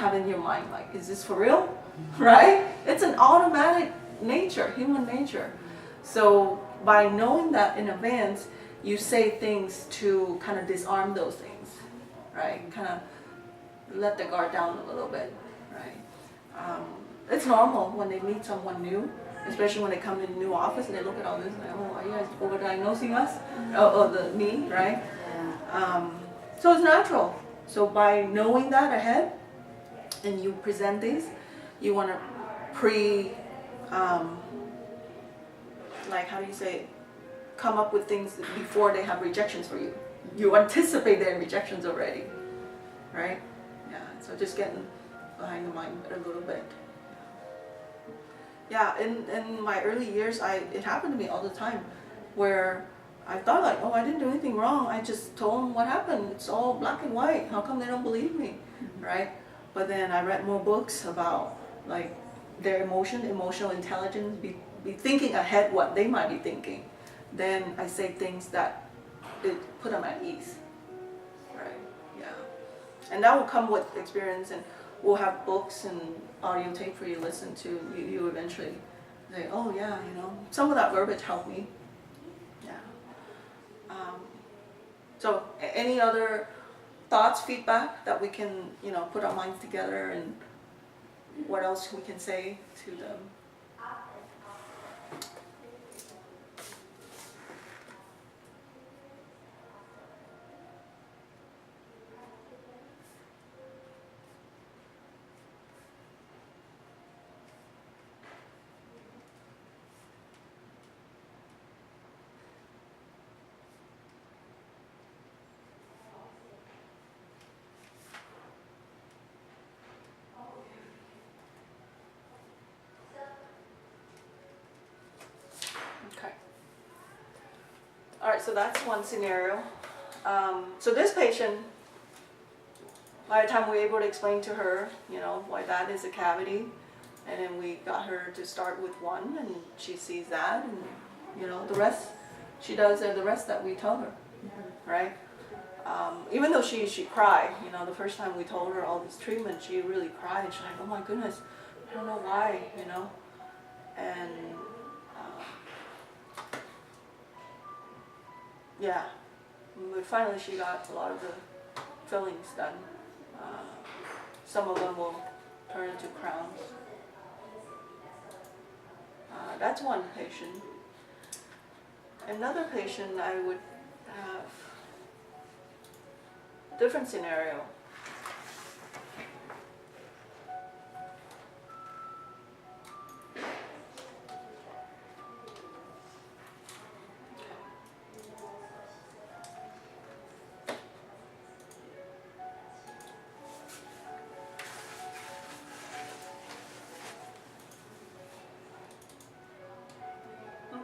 have in your mind, like, is this for real? Right? It's an automatic nature, human nature. So by knowing that in advance, you say things to kind of disarm those things, right? Kind of let the guard down a little bit, right? It's normal when they meet someone new, especially when they come in a new office and they look at all this and like, oh, are you guys overdiagnosing us? Me, right? So it's natural. So by knowing that ahead, and you present these, you want to like, how do you say, come up with things before they have rejections for you. You anticipate their rejections already, right? Yeah, so just getting behind the mind a little bit. Yeah, in my early years, it happened to me all the time, where I thought like, oh, I didn't do anything wrong. I just told them what happened. It's all black and white. How come they don't believe me, right? But then I read more books about like their emotional intelligence, be thinking ahead what they might be thinking. Then I say things that it put them at ease, right? Yeah, and that will come with experience, and we'll have books and audio tape for you to listen to. You eventually say, oh yeah, some of that verbiage helped me. Yeah. So any other thoughts, feedback that we can, put our minds together, and what else we can say to them? Okay. All right, so that's one scenario. So this patient, by the time we were able to explain to her, why that is a cavity, and then we got her to start with one, and she sees that, and the rest, she does the rest that we tell her, right? Even though she cried, the first time we told her all this treatment, she really cried. She's like, oh my goodness, I don't know why, and yeah, but finally she got a lot of the fillings done. Some of them will turn into crowns. That's one patient. Another patient, I would have different scenario.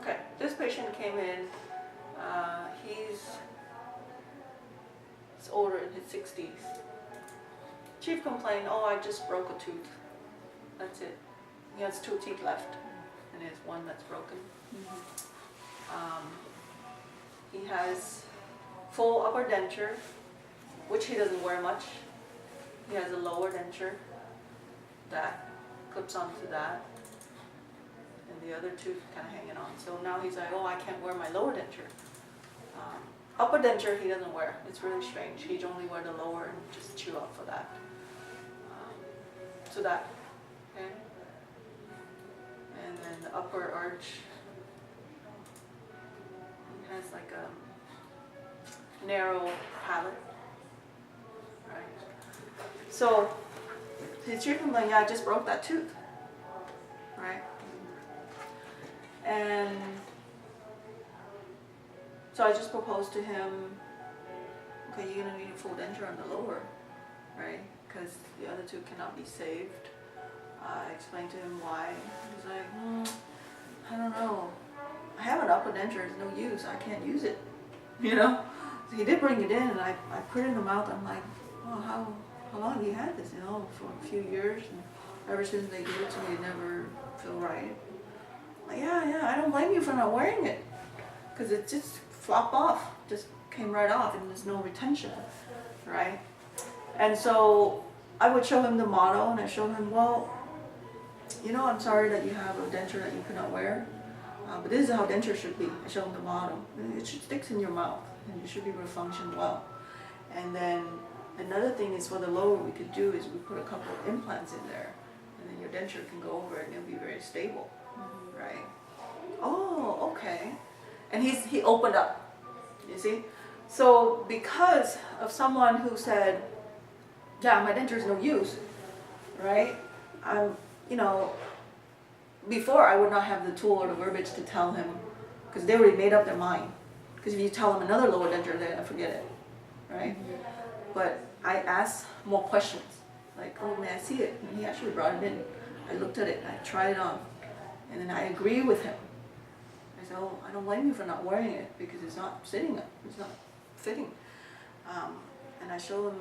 Okay, this patient came in, he's older, in his 60s. Chief complained, oh, I just broke a tooth. That's it. He has 2 teeth left, and there's one that's broken. He has full upper denture, which he doesn't wear much. He has a lower denture that clips onto that, and the other tooth kind of hanging on. So now he's like, oh, I can't wear my lower denture. Upper denture he doesn't wear. It's really strange. He'd only wear the lower and just chew up for that. So that, okay? And then the upper arch, he has like a narrow palate, right? So his treatment like, yeah, I just broke that tooth, right? And so I just proposed to him, okay, you're gonna need a full denture on the lower, right? Because the other two cannot be saved. I explained to him why. He's like, I don't know. I have an upper denture, it's no use. I can't use it, So he did bring it in, and I put it in the mouth. I'm like, oh, how long have you had this? For a few years. And ever since they gave it to me, it never felt right. Like, yeah, I don't blame you for not wearing it, because it just flopped off, just came right off, and there's no retention, right? And so I would show him the model, and I show him, well, you know, I'm sorry that you have a denture that you cannot wear, but this is how denture should be. I show him the model. It should stick in your mouth, and you should be able to function well. And then another thing is for the lower we could do is we put a couple of implants in there, and then your denture can go over it and it'll be very stable, right? Oh, okay. And he opened up, you see? So because of someone who said, yeah, my denture is no use, right? You know, before I would not have the tool or the verbiage to tell him, because they already made up their mind. Because if you tell them another lower denture, they're gonna forget it, right? But I asked more questions, like, oh, may I see it? And he actually brought it in. I looked at it, I tried it on, and then I agree with him. I said, oh, I don't blame you for not wearing it because it's not sitting up, it's not fitting. And I showed him,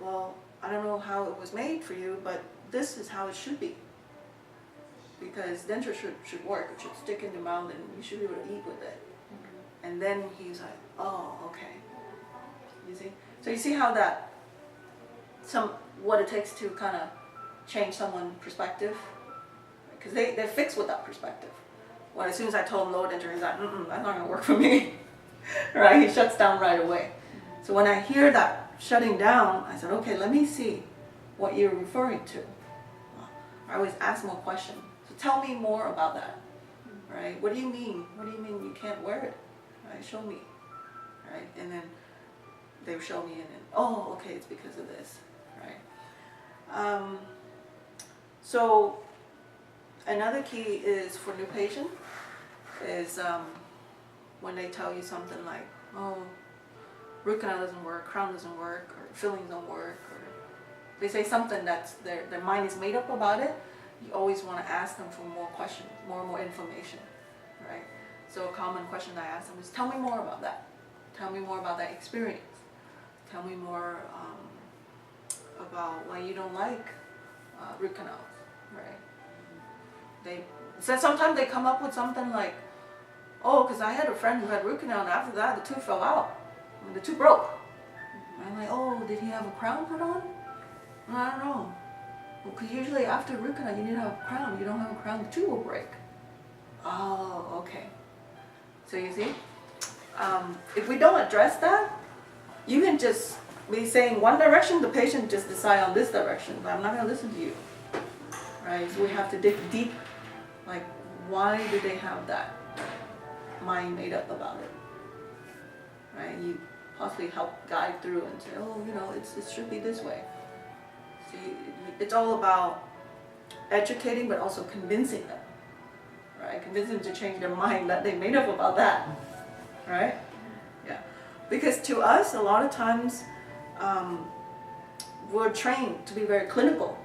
well, I don't know how it was made for you, but this is how it should be. Because denture should work, it should stick in your mouth and you should be able to eat with it. And then he's like, oh, okay. You see? So you see how that, what it takes to kind of change someone's perspective? Because they're fixed with that perspective. Well, as soon as I told him lower denture, he's like, that's not gonna work for me. Right? He shuts down right away. So when I hear that shutting down, I said, okay, let me see what you're referring to. I always ask more questions. So tell me more about that. Right? What do you mean? What do you mean you can't wear it? Right? Show me. Right? And then they would show me and then, oh, okay, it's because of this. Right? So another key is for new patient is when they tell you something like, oh, root canal doesn't work, crown doesn't work, or fillings don't work, or they say something that's their mind is made up about it, you always want to ask them for more questions, more and more information, right? So a common question I ask them is, tell me more about that. Tell me more about that experience. Tell me more about why you don't like root canals, right? Sometimes they come up with something like, oh, because I had a friend who had root canal and after that the tooth fell out. I mean, the tooth broke. And I'm like, oh, did he have a crown put on? I don't know. Well, because usually after root canal you need to have a crown. You don't have a crown, the tooth will break. Oh, okay. So you see, if we don't address that, you can just be saying one direction, the patient just decide on this direction. I'm not going to listen to you. Right? So we have to dig deep. Like, why do they have that mind made up about it? Right? You possibly help guide through and say, oh, you know, it should be this way. See, it's all about educating, but also convincing them. Right? Convincing them to change their mind that they made up about that. Right? Yeah. Because to us, a lot of times, we're trained to be very clinical.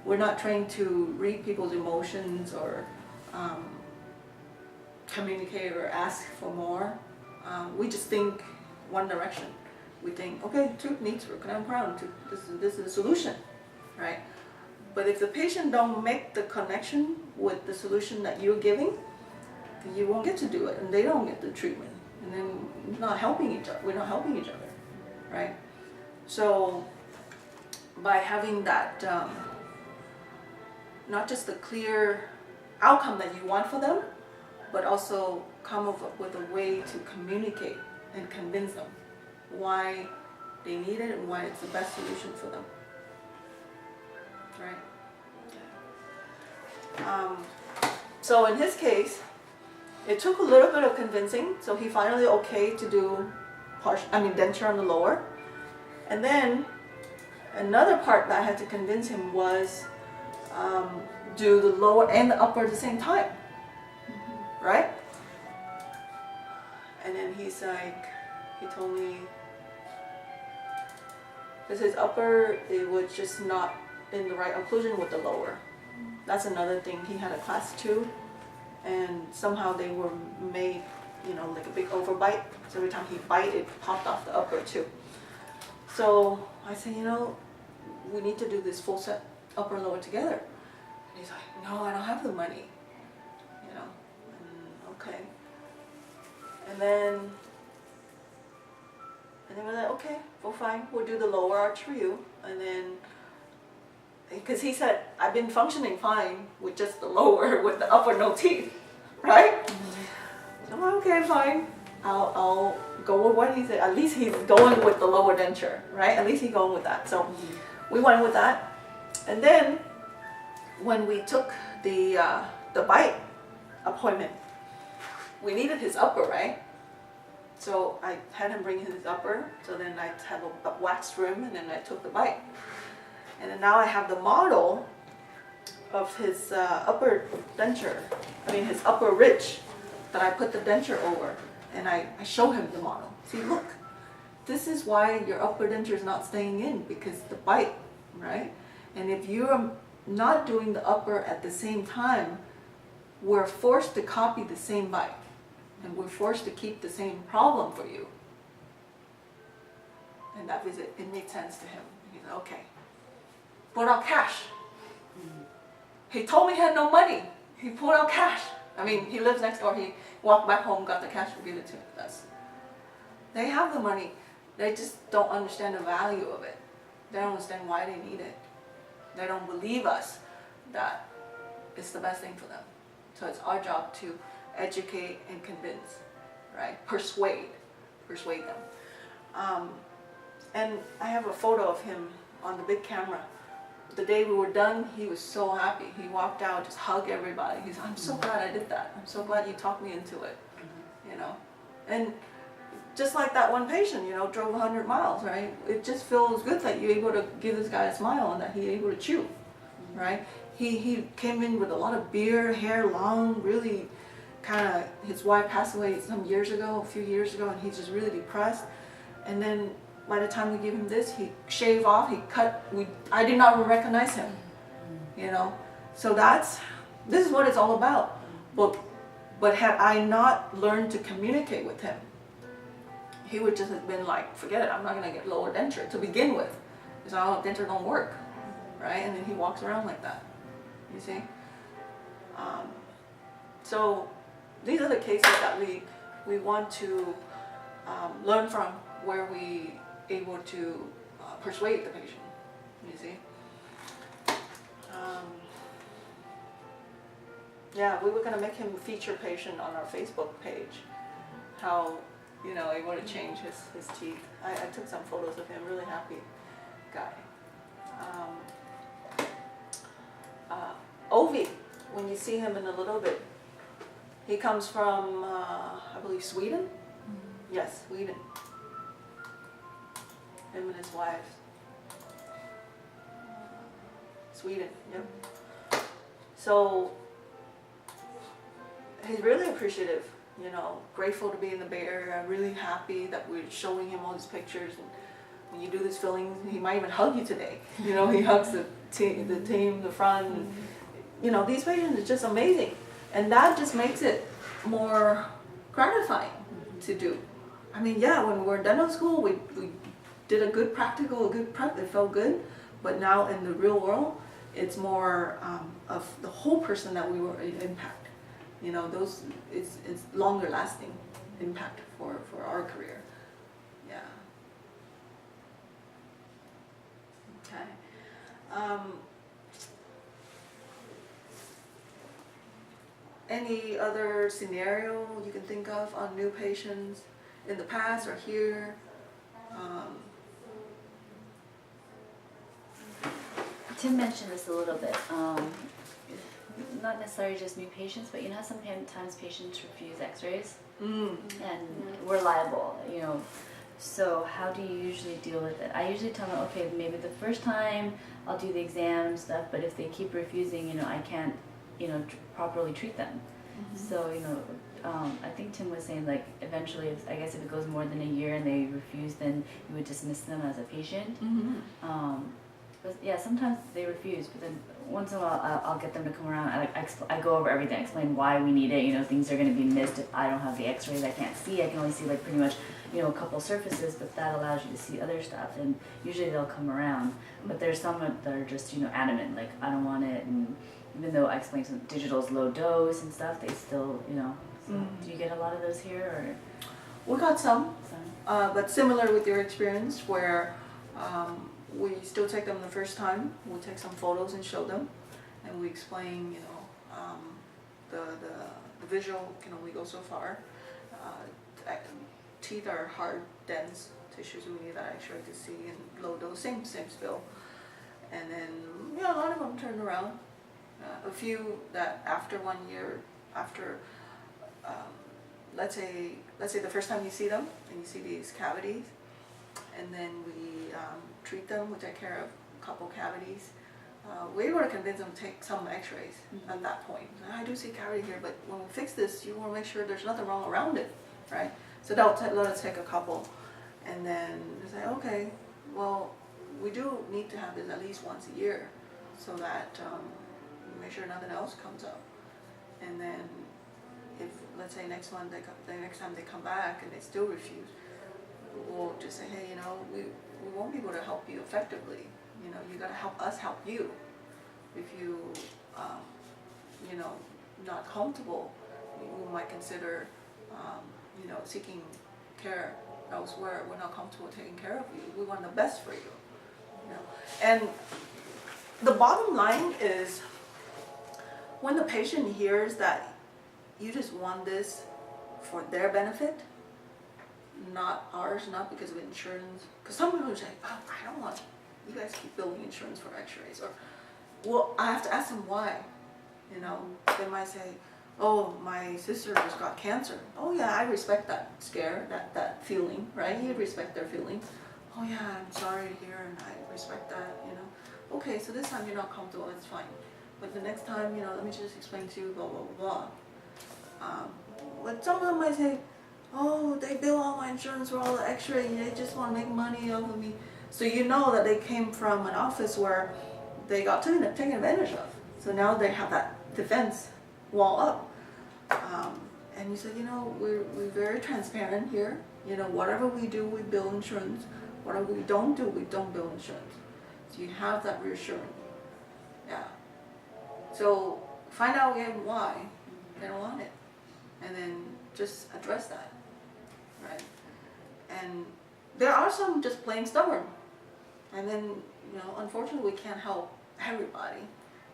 We're not trained to read people's emotions or communicate or ask for more. We just think one direction. We think, okay, tooth needs root canal crown. This is a solution, right? But if the patient don't make the connection with the solution that you're giving, then you won't get to do it, and they don't get the treatment, and then we're not helping each other, right? So by having that, not just the clear outcome that you want for them, but also come up with a way to communicate and convince them why they need it and why it's the best solution for them. Right? So in his case, it took a little bit of convincing, so he finally okayed to do denture on the lower. And then another part that I had to convince him was do the lower and the upper at the same time. Right? And then he's like, he told me, because his upper, it was just not in the right occlusion with the lower. That's another thing. He had a class 2, and somehow they were made, you know, like a big overbite. So every time he bite, it popped off the upper too. So I said, you know, we need to do this full set upper and lower together. And he's like, no, I don't have the money. You know, okay. And then we're like, okay, well fine, we'll do the lower arch for you. And then because he said, I've been functioning fine with just the lower, with the upper no teeth, right? So, okay, fine. I'll go with what he said. At least he's going with the lower denture, right? At least he's going with that. So we went with that. And then when we took the bite appointment, we needed his upper, right? So I had him bring his upper. So then I had a wax rim, and then I took the bite. And then now I have the model of his upper denture. I mean his upper ridge that I put the denture over. And I show him the model. See, look, this is why your upper denture is not staying in, because the bite, right? And if you're not doing the upper at the same time, we're forced to copy the same bite. And we're forced to keep the same problem for you. And that visit, it made sense to him. He said, okay, put out cash. He told me he had no money. He pulled out cash. I mean, he lives next door. He walked back home, got the cash, and gave it to us. They have the money. They just don't understand the value of it. They don't understand why they need it. They don't believe us that it's the best thing for them. So it's our job to educate and convince, right? Persuade them. And I have a photo of him on the big camera. The day we were done, he was so happy. He walked out, just hugged everybody. He's, I'm so glad I did that. I'm so glad you talked me into it, you know. And just like that one patient, you know, drove 100 miles, right? It just feels good that you're able to give this guy a smile and that he's able to chew, right? He came in with a lot of beard, hair long, really kind of, his wife passed away a few years ago, and he's just really depressed. And then by the time we give him this, he shaved off, he cut, I did not recognize him, you know. So this is what it's all about. But had I not learned to communicate with him, he would just have been like, forget it, I'm not gonna get lower denture to begin with. Because our denture don't work, right? And then he walks around like that, you see. So these are the cases that we want to learn from, where we able to persuade the patient, you see. Yeah, we were going to make him a feature patient on our Facebook page, how, you know, able to change his teeth. I took some photos of him, really happy guy. Ovi, when you see him in a little bit, he comes from, I believe, Sweden? Yes, Sweden. Him and his wife. Sweden, yep. So he's really appreciative, you know, grateful to be in the Bay Area, really happy that we're showing him all these pictures. And when you do this filling, he might even hug you today. You know, he hugs the team, the front. And, you know, these patients are just amazing. And that just makes it more gratifying to do. I mean, yeah, when we were in dental school, we did a good practical, a good prep, it felt good. But now in the real world, it's more of the whole person that we were impact. You know, it's longer lasting impact for our career. Yeah. Okay. Any other scenario you can think of on new patients in the past or here? Tim mentioned this a little bit. Not necessarily just new patients, but you know, sometimes patients refuse X-rays, and we're liable. You know, so how do you usually deal with it? I usually tell them, okay, maybe the first time I'll do the exam and stuff, but if they keep refusing, you know, I can't, you know, properly treat them. So, you know, I think Tim was saying, like, eventually, I guess if it goes more than a year and they refuse, then you would dismiss them as a patient. But yeah, sometimes they refuse, but then once in a while I'll get them to come around. I go over everything, I explain why we need it. You know, things are going to be missed if I don't have the X-rays. I can't see. I can only see like pretty much, you know, a couple surfaces, but that allows you to see other stuff. And usually they'll come around. But there's some that are just, you know, adamant, like I don't want it. And even though I explain some digital's low dose and stuff, they still, you know. So do you get a lot of those here, or? We got some. But similar with your experience, where we still take them the first time. We'll take some photos and show them, and we explain, the visual can only go so far. Teeth are hard, dense tissues. We need that X-ray to see, and low dose, same spill. And then, a lot of them turned around. A few that after 1 year, after, let's say the first time you see them, and you see these cavities, and then we treat them, we take care of a couple cavities. We were to convince them to take some X-rays at that point. I do see cavity here, but when we fix this, you want to make sure there's nothing wrong around it, right? So that'll let us take a couple, and then say, okay, well, we do need to have this at least once a year, so that we make sure nothing else comes up. And then, if let's say next time they come back and they still refuse, we'll just say, hey, we won't be able to help you effectively. You got to help us help you. If you, not comfortable, we might consider, seeking care elsewhere. We're not comfortable taking care of you. We want the best for you. And the bottom line is, when the patient hears that you just want this for their benefit, not ours, not because of insurance. Because some people say, oh, I don't want you guys keep billing insurance for X-rays, or, well, I have to ask them why. They might say, oh, my sister just got cancer. Oh yeah, I respect that scare, that feeling, right? You respect their feeling. Oh yeah, I'm sorry to hear, and I respect that, Okay, so this time you're not comfortable, it's fine. But the next time, let me just explain to you, blah, blah, blah, blah. But some of them might say, oh, they bill all my insurance for all the X-ray, and they just want to make money off of me. So you know that they came from an office where they got taken advantage of. So now they have that defense wall up. And you say, we're very transparent here. Whatever we do, we bill insurance. Whatever we don't do, we don't bill insurance. So you have that reassurance. Yeah. So find out again why they don't want it, and then just address that, right? And there are some just plain stubborn, and then unfortunately we can't help everybody.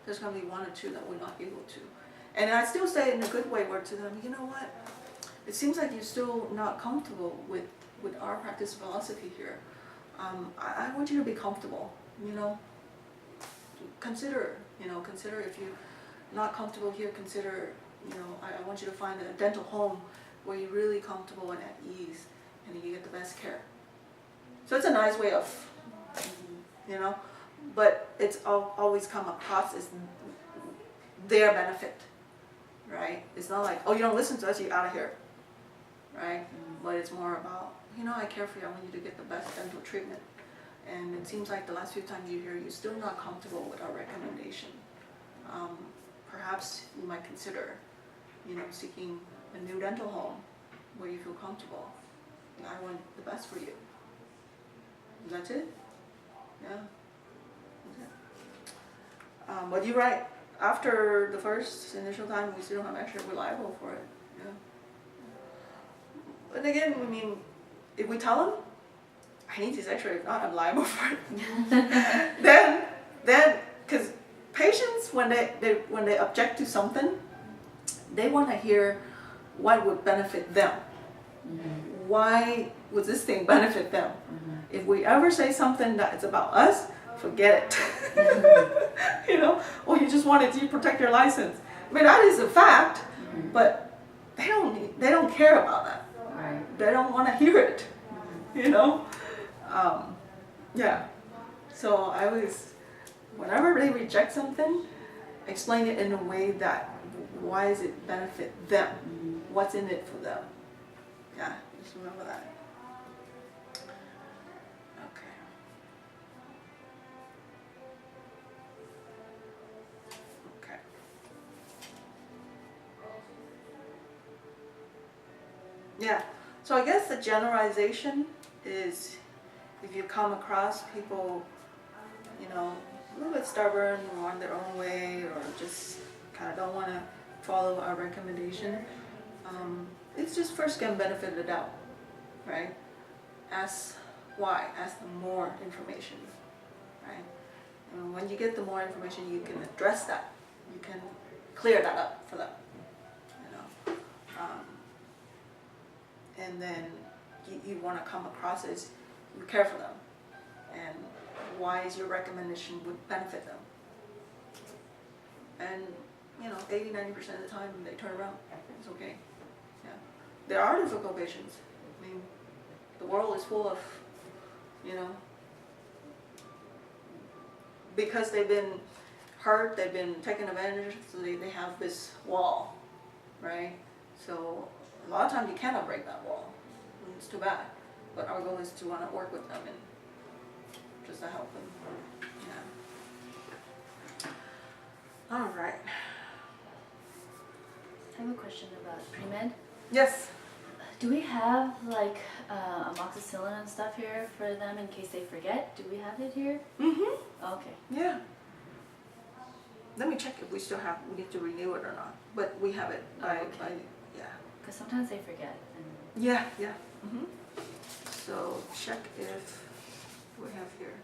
There's going to be one or two that we're not able to. And I still say in a good way word to them, you know what? It seems like you're still not comfortable with our practice philosophy here. I want you to be comfortable. Consider if you're not comfortable here, consider, I want you to find a dental home where you're really comfortable and at ease, and you get the best care. So it's a nice way of, but it's always come across as their benefit, right? It's not like, oh, you don't listen to us, you're out of here, right? But it's more about, I care for you, I want you to get the best dental treatment. And it seems like the last few times you're here, you're still not comfortable with our recommendation. Perhaps you might consider, seeking a new dental home where you feel comfortable. I want the best for you. That's it? Yeah. That's it. But you're right. After the first initial time, we still don't have X-ray, we're liable for it. Yeah. But again, if we tell them, I need this X-ray, if not, I'm liable for it. then, because patients, when they object to something, they want to hear what would benefit them. Mm-hmm. Why would this thing benefit them? Mm-hmm. If we ever say something that is about us, forget it. Mm-hmm. Or you just wanted to protect your license. That is a fact, mm-hmm. but they don't care about that. Right. They don't want to hear it. Mm-hmm. Yeah. So I always, whenever they reject something, explain it in a way that, why does it benefit them? Mm-hmm. What's in it for them? Yeah, just remember that. Okay. Okay. Yeah, so I guess the generalization is, if you come across people, a little bit stubborn, or want their own way, or just kind of don't want to follow our recommendation, it's just first get benefit of the doubt, right? Ask why, ask them more information. right? And when you get the more information, you can address that. You can clear that up for them, you know. And then you want to come across as you care for them, and why is your recommendation would benefit them. And you know, 80–90% of the time they turn around. It's okay. Yeah, there are difficult patients. I mean, the world is full of, you know, because they've been hurt, they've been taken advantage, so they have this wall, right? So a lot of times you cannot break that wall. And it's too bad. But our goal is to want to work with them and just to help them. Yeah. All right. I have a question about pre-med. Yes. Do we have like amoxicillin and stuff here for them in case they forget? Do we have it here? Mm-hmm. Oh, okay. Yeah. Let me check if we still have, we need to renew it or not. But we have it. Okay. Yeah. Because sometimes they forget. And Yeah, yeah. Mm-hmm. So check if we have here.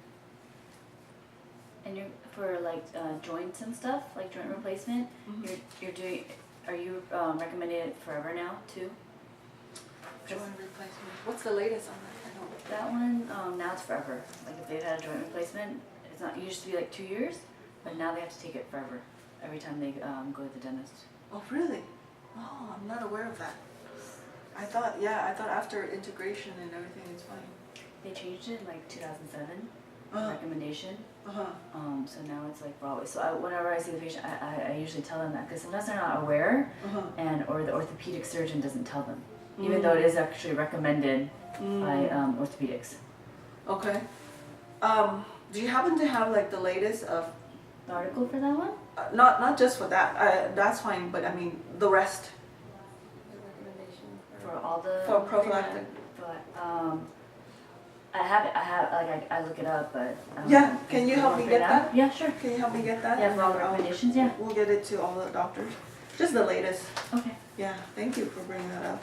and you're for like joints and stuff, like joint replacement. Mhm. You're doing. Are you recommending it forever now too? Joint replacement. What's the latest on that? I don't. That one now it's forever. Like if they've had a joint replacement, it's not. It used to be like 2 years, but now they have to take it forever. Every time they go to the dentist. Oh, really? Oh, I'm not aware of that. I thought after integration and everything, it's fine. They changed it in like 2007. Uh-huh. Recommendation. Uh-huh. So now it's like Broadway. So whenever I see the patient, I usually tell them that because sometimes they're not aware, Uh-huh. and or the orthopedic surgeon doesn't tell them, even though it is actually recommended by orthopedics. Okay. Do you happen to have like the latest of? The article for that one? Not just for that. That's fine, but I mean the rest The recommendation For all the for prophylactic. But I have it. I look it up, but Yeah, can you help me get now. that? Yeah, sure. Can you help me get that? Yeah, for all the And I'll- recommendations. Yeah. We'll get it to all the doctors. Just the latest. Okay. Yeah, thank you for bringing that up.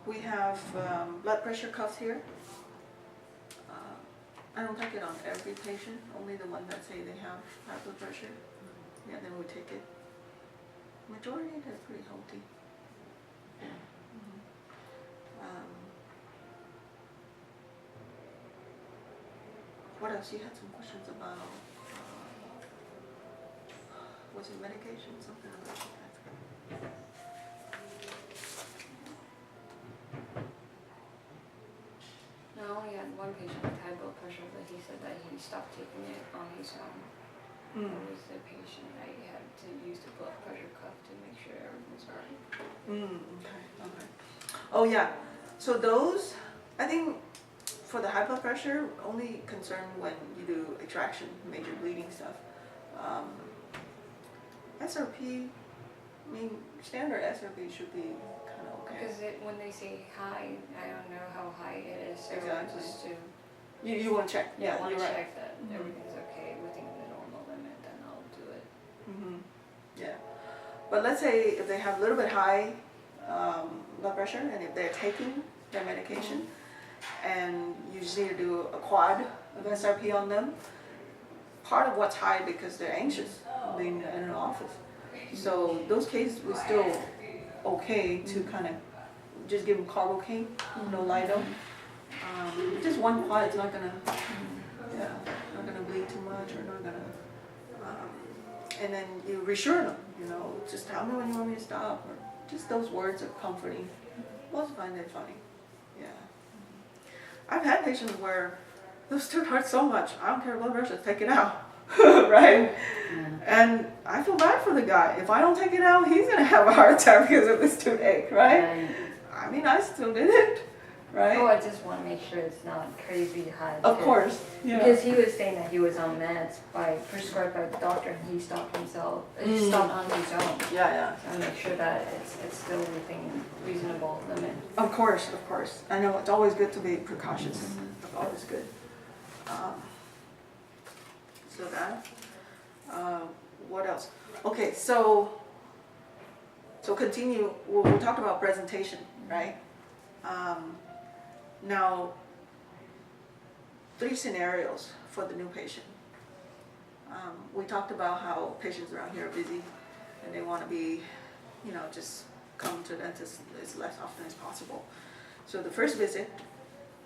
We have blood pressure cuffs here. I don't take it on every patient, only the one that say they have high blood pressure. Yeah, then we take it. Majority, they're pretty healthy. Mhm. What else? You had some questions about, was it medication, something about that? No, I only had one patient with high blood pressure, but he said that he stopped taking it on his own. It was the patient that he had to use the blood pressure cuff to make sure everything's alright. Okay. Oh yeah, so those, I think for the high blood pressure, only concern when you do extraction, major bleeding stuff. SRP, I mean, standard SRP should be kind of okay. Because when they say high, I don't know how high it is, so Exactly. just to You want to check? I want you're to right. check that Mhm. everything's okay within the normal limit, then I'll do it. Yeah, but let's say if they have a little bit high blood pressure and if they're taking their medication and you just need to do a quad of SRP on them, part of what's high because they're anxious being in an office. So those cases we're still okay to kind of just give them carbocaine, no lido. Just one quad is not gonna, not gonna bleed too much or not gonna. And then you reassure them, just tell me when you want me to stop, or just those words of comforting. Most find it funny, yeah. I've had patients where those two hurt so much, I don't care blood pressure, take it out, right? And I feel bad for the guy. If I don't take it out, he's gonna have a heart attack because of this toothache, right? I mean, I still did it. right? Oh, I just want to make sure it's not crazy high. Of too. course, yeah. Because he was saying that he was on meds prescribed by the doctor, and he stopped himself. He stopped on his own. Yeah. So I make sure that it's still within reasonable limit. Of course. I know it's always good to be precautious. It's always good. So that. What else? Okay, so continue. We'll talk about presentation, right? Now, 3 scenarios for the new patient. We talked about how patients around here are busy and they want to be, just come to the dentist as less often as possible. So the first visit,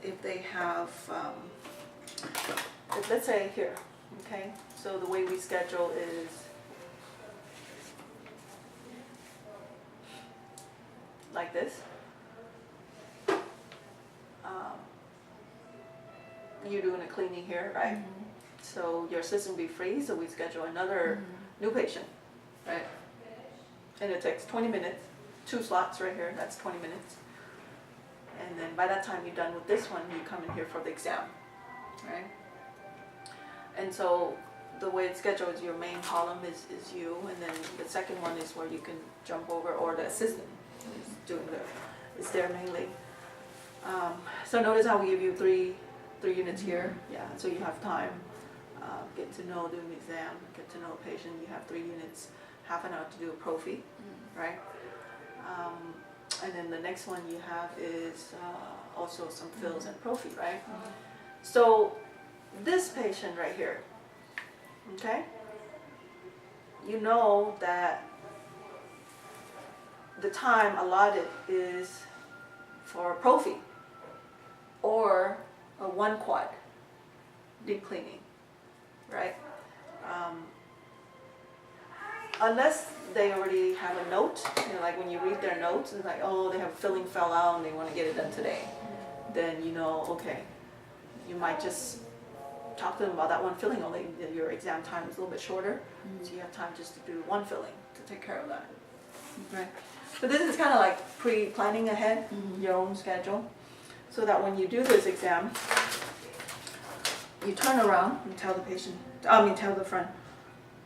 if they have, let's say here, okay? So the way we schedule is like this. You're doing a cleaning here, right? So your assistant will be free, so we schedule another new patient, right? And it takes 20 minutes, 2 slots right here, that's 20 minutes. And then by that time you're done with this one, you come in here for the exam, right? And so the way it's scheduled is your main column is you, and then the second one is where you can jump over, or the assistant is there mainly. So notice how we give you three units here. Yeah, so you have time, get to know, do an exam, get to know a patient. You have 3 units, half an hour to do a prophy, right? And then the next one you have is also some fills and prophy, right? So this patient right here, okay? You know that the time allotted is for prophy or a 1 quad deep cleaning, right? Unless they already have a note, like when you read their notes, it's like, oh, they have a filling fell out and they want to get it done today. Then okay, you might just talk to them about that one filling only. Your exam time is a little bit shorter, so you have time just to do 1 filling to take care of that. Right. So this is kind of like pre-planning ahead, your own schedule, so that when you do this exam, you turn around and tell the tell the friend,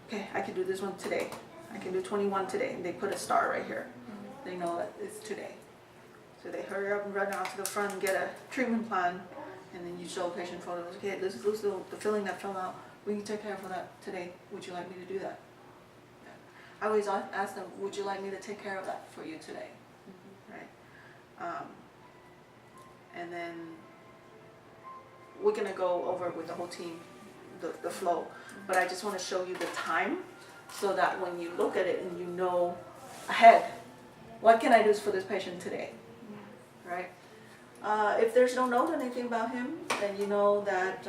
okay, I can do this one today. I can do 21 today. And they put a star right here. They know that it's today. So they hurry up and run out to the front and get a treatment plan, and then you show patient photos. Okay, this is the filling that fell out. We can take care of that today. Would you like me to do that? I always ask them, would you like me to take care of that for you today? Right? And then we're going to go over with the whole team, the flow. But I just want to show you the time so that when you look at it and you know ahead, what can I do for this patient today? Right? If there's no note or anything about him, then you know that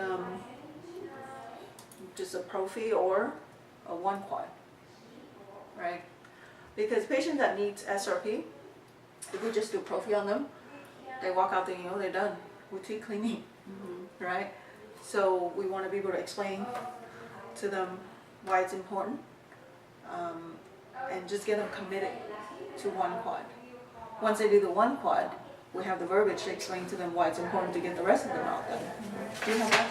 just a prophy or a 1 quad. Right? Because patients that need SRP, if we just do prophy on them, they walk out there, they're done with teeth cleaning, right? So we want to be able to explain to them why it's important, and just get them committed to 1 quad. Once they do the 1 quad, we have the verbiage to explain to them why it's important to get the rest of them out done. Do you have that?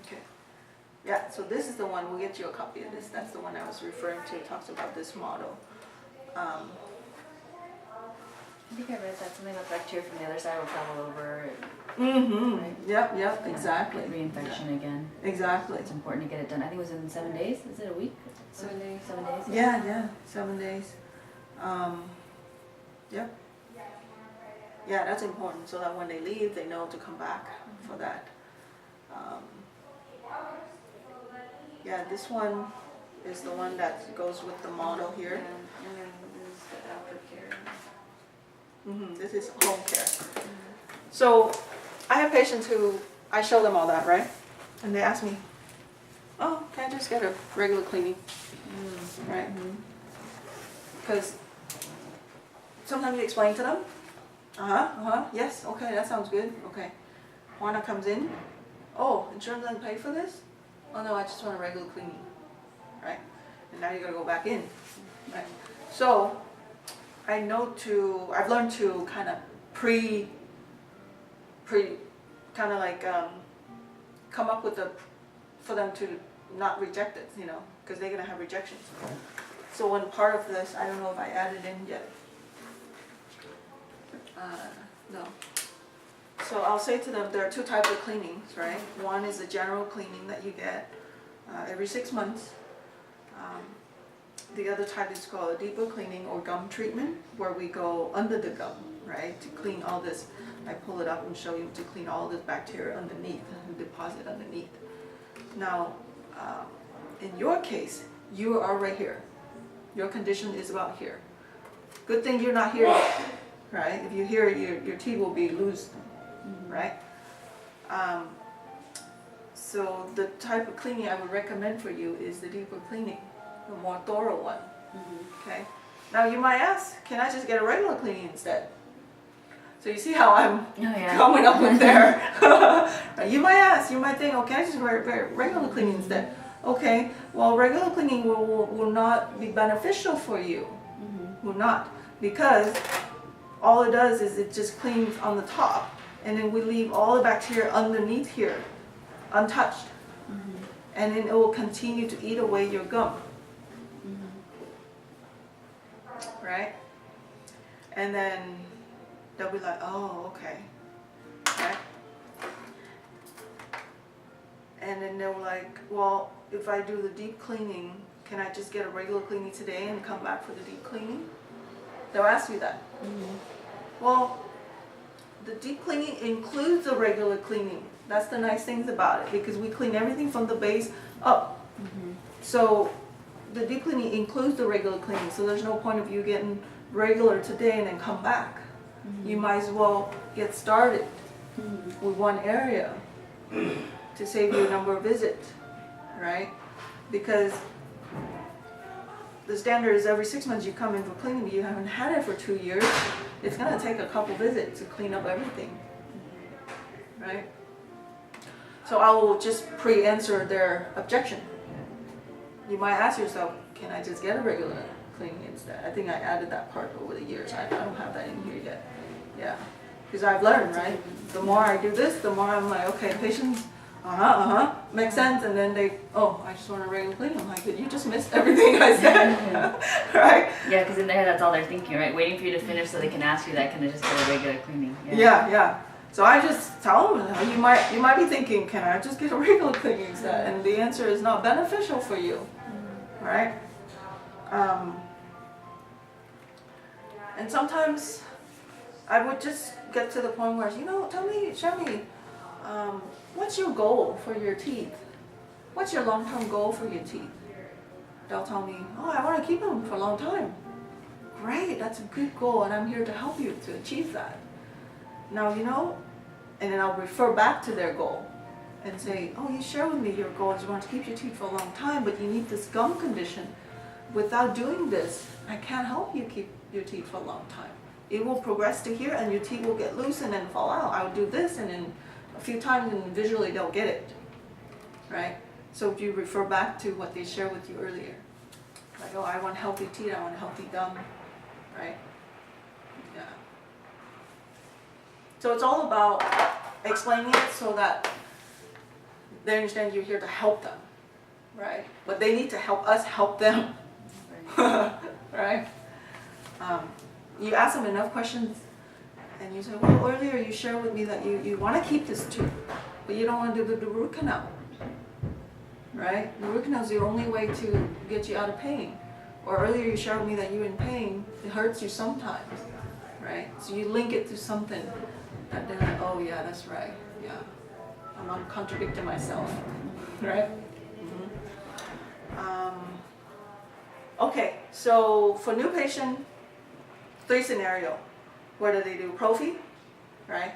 Okay. Yeah, so this is the one, we'll get you a copy of this. That's the one I was referring to. It talks about this model. I think I read that something about bacteria from the other side will travel over. Right? Yep, exactly. Reinfection again. Exactly. It's important to get it done. I think it was in 7 days. Is it a week? 7 days. 7 days? Yeah, 7 days. Yep. Yeah, that's important so that when they leave, they know to come back for that. Yeah, this one is the one that goes with the model here. And then this is the aftercare. This is home care. So I have patients who, I show them all that, right? And they ask me, oh, can I just get a regular cleaning? Right? Because sometimes you explain to them, yes, okay, that sounds good, okay. Juana comes in, oh, insurance doesn't pay for this? Oh no, I just want a regular cleaning, right? and now you gotta go back in, right? So I've learned to kind of kind of like come up with for them to not reject it, you know, because they're gonna have rejections. So when part of this, I don't know if I added in yet. No. So I'll say to them, there are two types of cleanings, right? One is the general cleaning that you get every 6 months. The other type is called a deeper cleaning or gum treatment, where we go under the gum, right, to clean all this. I pull it up and show you to clean all this bacteria underneath, and deposit underneath. Now, in your case, you are right here. Your condition is about here. Good thing you're not here yet, right? If you're here, your teeth will be loose, right? So the type of cleaning I would recommend for you is the deeper cleaning, the more thorough one, okay? Now you might ask, can I just get a regular cleaning instead? So you see how I'm coming up with there. You might ask, you might think, oh, can I just get regular cleaning instead? Okay, well, regular cleaning will not be beneficial for you. Will not, because all it does is it just cleans on the top, and then we leave all the bacteria underneath here untouched, and then it will continue to eat away your gum, right? And then they'll be like, oh, okay, right? And then they're like, well, if I do the deep cleaning, can I just get a regular cleaning today and come back for the deep cleaning? They'll ask you that. Well, the deep cleaning includes the regular cleaning. That's the nice things about it, because we clean everything from the base up. So the deep cleaning includes the regular cleaning, so there's no point of you getting regular today and then come back. You might as well get started with one area to save you a number of visits, right? Because the standard is every 6 months you come in for cleaning, but you haven't had it for 2 years. It's gonna take a couple visits to clean up everything, right? So I will just pre-answer their objection. You might ask yourself, can I just get a regular cleaning instead? I think I added that part over the years. I don't have that in here yet. Yeah, because I've learned, right? The more I do this, the more I'm like, okay, patients, makes sense. And then they, oh, I just want a regular cleaning. I'm like, you just missed everything I said, right? Yeah, because in their head, that's all they're thinking, right? Waiting for you to finish so they can ask you that, can I just get a regular cleaning? Yeah. So I just tell them, you might be thinking, can I just get a regular cleaning instead? And the answer is not beneficial for you, right? And sometimes I would just get to the point where, show me, what's your goal for your teeth? What's your long-term goal for your teeth? They'll tell me, oh, I want to keep them for a long time. Great, that's a good goal, and I'm here to help you to achieve that. Now, and then I'll refer back to their goal and say, oh, you share with me your goal is you want to keep your teeth for a long time, but you need this gum condition. Without doing this, I can't help you keep your teeth for a long time. It will progress to here, and your teeth will get loose and then fall out. I'll do this, and then a few times, and visually they'll get it, right? So you refer back to what they shared with you earlier. Like, oh, I want healthy teeth, I want healthy gum, right? Yeah. So it's all about explaining it so that they understand you're here to help them, right? But they need to help us help them, right? You ask them enough questions, and you say, well, earlier you shared with me that you want to keep this tooth, but you don't want to do the root canal, right? The root canal is the only way to get you out of pain. Or earlier you shared with me that you're in pain, it hurts you sometimes, right? So you link it to something that they're like, oh yeah, that's right, yeah. I'm contradicting myself, right? Okay, so for new patient, 3 scenario. Whether they do prophy, right?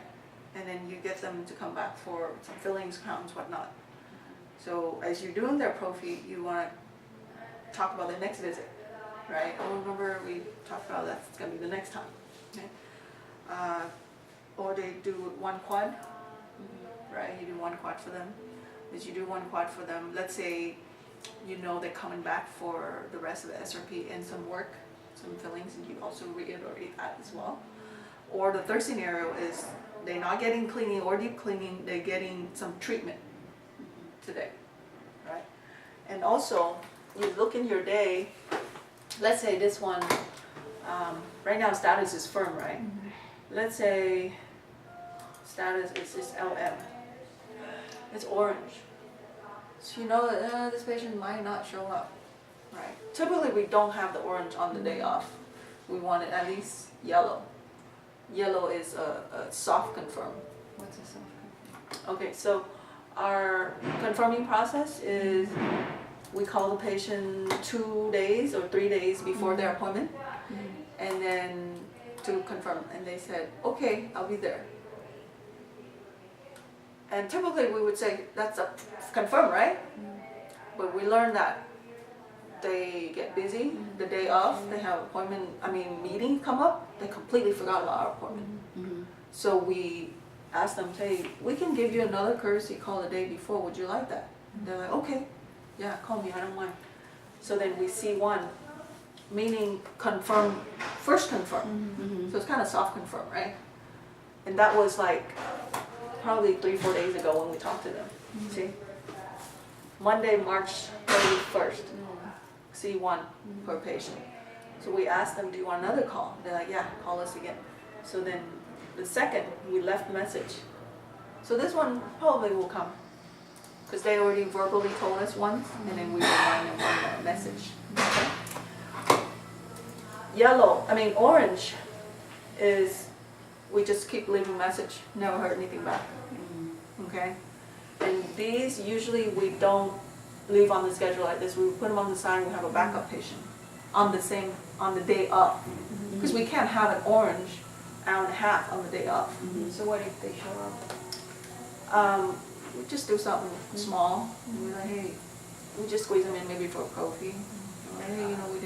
And then you get them to come back for some fillings, crowns, whatnot. So as you're doing their prophy, you want to talk about the next visit, right? Oh, remember we talked about that's going to be the next time, okay? Or they do 1 quad, right? You do 1 quad for them. As you do 1 quad for them, let's say you know they're coming back for the rest of the SRP and some work, some fillings, and you also reiterate that as well. Or the third scenario is they're not getting cleaning or deep cleaning, they're getting some treatment today, right? And also, you look in your day, let's say this one, right now status is firm, right? Let's say status is just LM. It's orange. So you know that this patient might not show up, right? Typically we don't have the orange on the day off. We want it at least yellow. Yellow is a soft confirm. What's a soft Okay, so our confirming process is we call the patient 2 days or 3 days before their appointment, and then to confirm, and they said, okay, I'll be there. And typically we would say that's a confirm, right? But we learned that they get busy the day of, they have meeting come up, they completely forgot about our appointment. So we asked them, hey, we can give you another courtesy call the day before, would you like that? They're like, okay, yeah, call me, I don't mind. So then we see one, meaning confirm, first confirm. So it's kind of soft confirm, right? And that was like probably 3-4 days ago when we talked to them. See? Monday, March 31st. See one per patient. So we asked them, do you want another call? They're like, yeah, call us again. So then the second, we left message. So this one probably will come, because they already verbally told us once, and then we remind them on that message. Okay? Orange is we just keep leaving message, never heard anything back. Okay? And these usually we don't leave on the schedule like this. We put them on the side, we have a backup patient on the day of. Because we can't have an orange hour and a half on the day of. So what if they show up? We just do something small. We're like, hey, we just squeeze them in maybe for a coffee. Or, hey, we